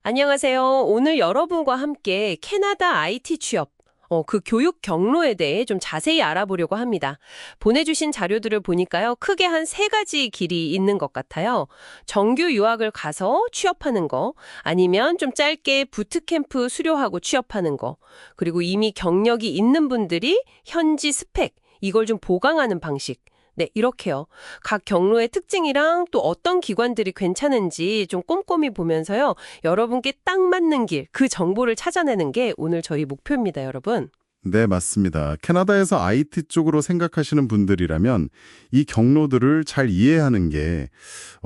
안녕하세요. 오늘 여러분과 함께 캐나다 IT 취업, 그 교육 경로에 대해 좀 자세히 알아보려고 합니다. 보내주신 자료들을 보니까요, 크게 한 세 가지 길이 있는 것 같아요. 정규 유학을 가서 취업하는 거, 아니면 좀 짧게 부트캠프 수료하고 취업하는 거, 그리고 이미 경력이 있는 분들이 현지 스펙, 이걸 좀 보강하는 방식. 네, 이렇게요. 각 경로의 특징이랑 또 어떤 기관들이 괜찮은지 좀 꼼꼼히 보면서요. 여러분께 딱 맞는 길, 그 정보를 찾아내는 게 오늘 저희 목표입니다, 여러분. 네, 맞습니다. 캐나다에서 IT 쪽으로 생각하시는 분들이라면 이 경로들을 잘 이해하는 게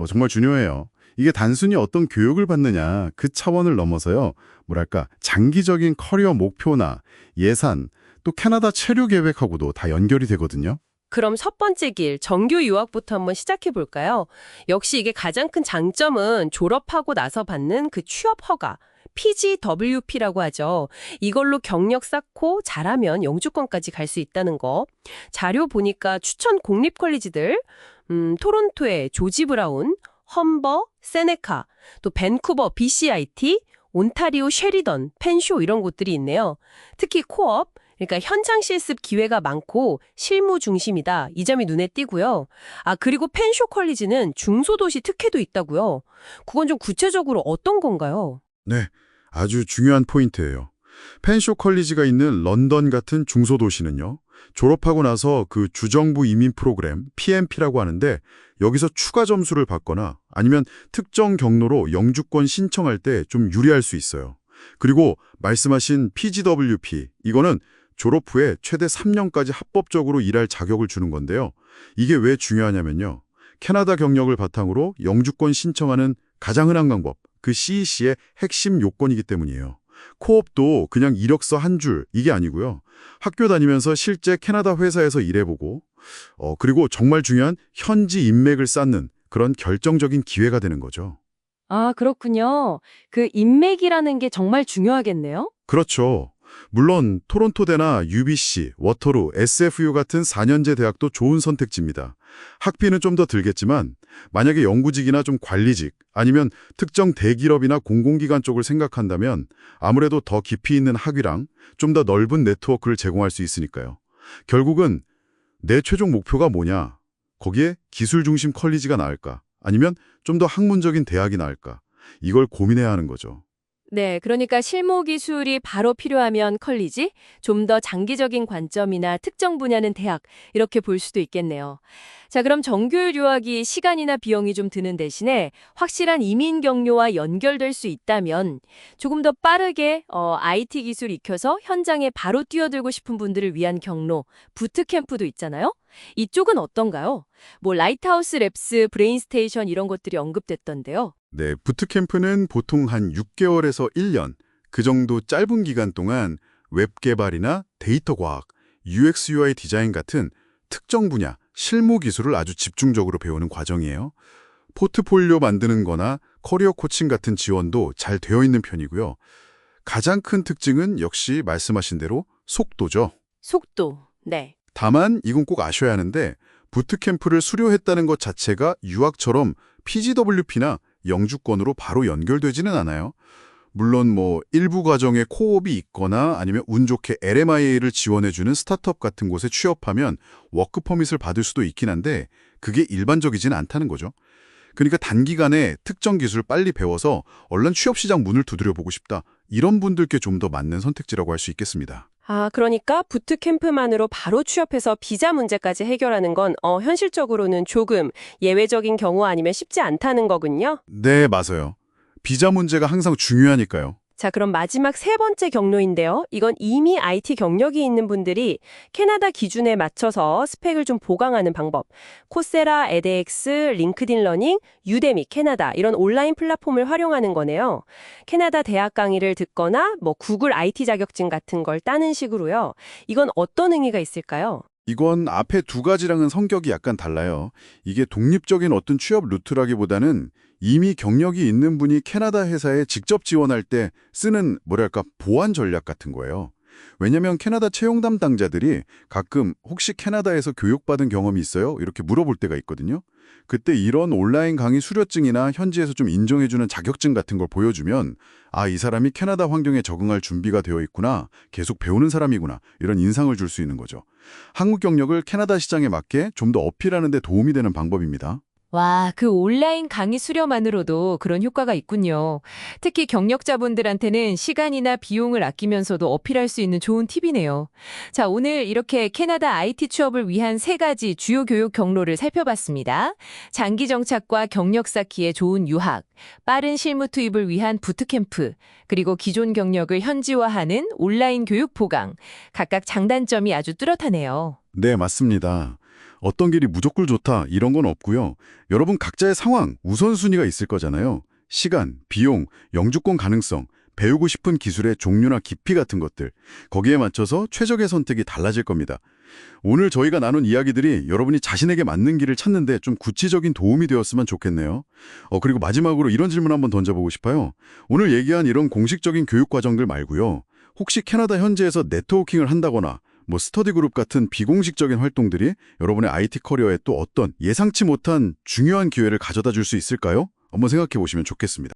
정말 중요해요. 이게 단순히 어떤 교육을 받느냐 그 차원을 넘어서요. 뭐랄까 장기적인 커리어 목표나 예산, 또 캐나다 체류 계획하고도 다 연결이 되거든요. 그럼 첫 번째 길, 정규 유학부터 한번 시작해 볼까요? 역시 이게 가장 큰 장점은 졸업하고 나서 받는 그 취업 허가, PGWP라고 하죠. 이걸로 경력 쌓고 잘하면 영주권까지 갈 수 있다는 거. 자료 보니까 추천 공립 컬리지들, 토론토의 조지 브라운, 험버, 세네카, 또 밴쿠버 BCIT, 온타리오 쉐리던, 펜쇼 이런 곳들이 있네요. 특히 코업, 그러니까 현장 실습 기회가 많고 실무 중심이다. 이 점이 눈에 띄고요. 그리고 펜쇼 컬리지는 중소도시 특혜도 있다고요. 그건 좀 구체적으로 어떤 건가요? 네, 아주 중요한 포인트예요. 펜쇼 컬리지가 있는 런던 같은 중소도시는요. 졸업하고 나서 그 주정부 이민 프로그램 PMP라고 하는데 여기서 추가 점수를 받거나 아니면 특정 경로로 영주권 신청할 때 좀 유리할 수 있어요. 그리고 말씀하신 PGWP, 이거는 졸업 후에 최대 3년까지 합법적으로 일할 자격을 주는 건데요. 이게 왜 중요하냐면요. 캐나다 경력을 바탕으로 영주권 신청하는 가장 흔한 방법, 그 CEC의 핵심 요건이기 때문이에요. 코업도 그냥 이력서 한 줄, 이게 아니고요. 학교 다니면서 실제 캐나다 회사에서 일해보고, 그리고 정말 중요한 현지 인맥을 쌓는 그런 결정적인 기회가 되는 거죠. 그렇군요. 그 인맥이라는 게 정말 중요하겠네요. 그렇죠. 물론 토론토대나 UBC, 워터루, SFU 같은 4년제 대학도 좋은 선택지입니다. 학비는 좀 더 들겠지만 만약에 연구직이나 좀 관리직 아니면 특정 대기업이나 공공기관 쪽을 생각한다면 아무래도 더 깊이 있는 학위랑 좀 더 넓은 네트워크를 제공할 수 있으니까요. 결국은 내 최종 목표가 뭐냐? 거기에 기술 중심 컬리지가 나을까? 아니면 좀 더 학문적인 대학이 나을까? 이걸 고민해야 하는 거죠. 네, 그러니까 실무 기술이 바로 필요하면 컬리지, 좀 더 장기적인 관점이나 특정 분야는 대학, 이렇게 볼 수도 있겠네요. 자, 그럼 정규 유학이 시간이나 비용이 좀 드는 대신에 확실한 이민 경로와 연결될 수 있다면 조금 더 빠르게 IT 기술 익혀서 현장에 바로 뛰어들고 싶은 분들을 위한 경로, 부트캠프도 있잖아요. 이쪽은 어떤가요? 뭐 라이트하우스 랩스, 브레인스테이션 이런 것들이 언급됐던데요. 네, 부트캠프는 보통 한 6개월에서 1년, 그 정도 짧은 기간 동안 웹 개발이나 데이터 과학, UX, UI 디자인 같은 특정 분야, 실무 기술을 아주 집중적으로 배우는 과정이에요. 포트폴리오 만드는 거나 커리어 코칭 같은 지원도 잘 되어 있는 편이고요. 가장 큰 특징은 역시 말씀하신 대로 속도죠. 속도, 네. 다만 이건 꼭 아셔야 하는데 부트캠프를 수료했다는 것 자체가 유학처럼 PGWP나 영주권으로 바로 연결되지는 않아요. 물론 일부 과정에 코업이 있거나 아니면 운 좋게 LMIA를 지원해주는 스타트업 같은 곳에 취업하면 워크 퍼밋을 받을 수도 있긴 한데 그게 일반적이지는 않다는 거죠. 그러니까 단기간에 특정 기술을 빨리 배워서 얼른 취업시장 문을 두드려보고 싶다. 이런 분들께 좀 더 맞는 선택지라고 할 수 있겠습니다. 그러니까 부트캠프만으로 바로 취업해서 비자 문제까지 해결하는 건 현실적으로는 조금 예외적인 경우 아니면 쉽지 않다는 거군요. 네, 맞아요. 비자 문제가 항상 중요하니까요. 자, 그럼 마지막 세 번째 경로인데요. 이건 이미 IT 경력이 있는 분들이 캐나다 기준에 맞춰서 스펙을 좀 보강하는 방법. 코세라, 에데엑스, 링크딘 러닝, 유데미, 캐나다 이런 온라인 플랫폼을 활용하는 거네요. 캐나다 대학 강의를 듣거나 구글 IT 자격증 같은 걸 따는 식으로요. 이건 어떤 의미가 있을까요? 이건 앞에 두 가지랑은 성격이 약간 달라요. 이게 독립적인 어떤 취업 루트라기보다는 이미 경력이 있는 분이 캐나다 회사에 직접 지원할 때 쓰는 보안 전략 같은 거예요. 왜냐면 캐나다 채용 담당자들이 가끔 혹시 캐나다에서 교육받은 경험이 있어요? 이렇게 물어볼 때가 있거든요. 그때 이런 온라인 강의 수료증이나 현지에서 좀 인정해주는 자격증 같은 걸 보여주면 아, 이 사람이 캐나다 환경에 적응할 준비가 되어 있구나, 계속 배우는 사람이구나, 이런 인상을 줄 수 있는 거죠. 한국 경력을 캐나다 시장에 맞게 좀 더 어필하는 데 도움이 되는 방법입니다. 와, 그 온라인 강의 수료만으로도 그런 효과가 있군요. 특히 경력자분들한테는 시간이나 비용을 아끼면서도 어필할 수 있는 좋은 팁이네요. 자, 오늘 이렇게 캐나다 IT 취업을 위한 3가지 주요 교육 경로를 살펴봤습니다. 장기 정착과 경력 쌓기에 좋은 유학, 빠른 실무 투입을 위한 부트캠프, 그리고 기존 경력을 현지화하는 온라인 교육 보강. 각각 장단점이 아주 뚜렷하네요. 네, 맞습니다. 어떤 길이 무조건 좋다 이런 건 없고요. 여러분 각자의 상황, 우선순위가 있을 거잖아요. 시간, 비용, 영주권 가능성, 배우고 싶은 기술의 종류나 깊이 같은 것들. 거기에 맞춰서 최적의 선택이 달라질 겁니다. 오늘 저희가 나눈 이야기들이 여러분이 자신에게 맞는 길을 찾는데 좀 구체적인 도움이 되었으면 좋겠네요. 그리고 마지막으로 이런 질문 한번 던져보고 싶어요. 오늘 얘기한 이런 공식적인 교육 과정들 말고요. 혹시 캐나다 현지에서 네트워킹을 한다거나 스터디 그룹 같은 비공식적인 활동들이 여러분의 IT 커리어에 또 어떤 예상치 못한 중요한 기회를 가져다 줄 수 있을까요? 한번 생각해 보시면 좋겠습니다.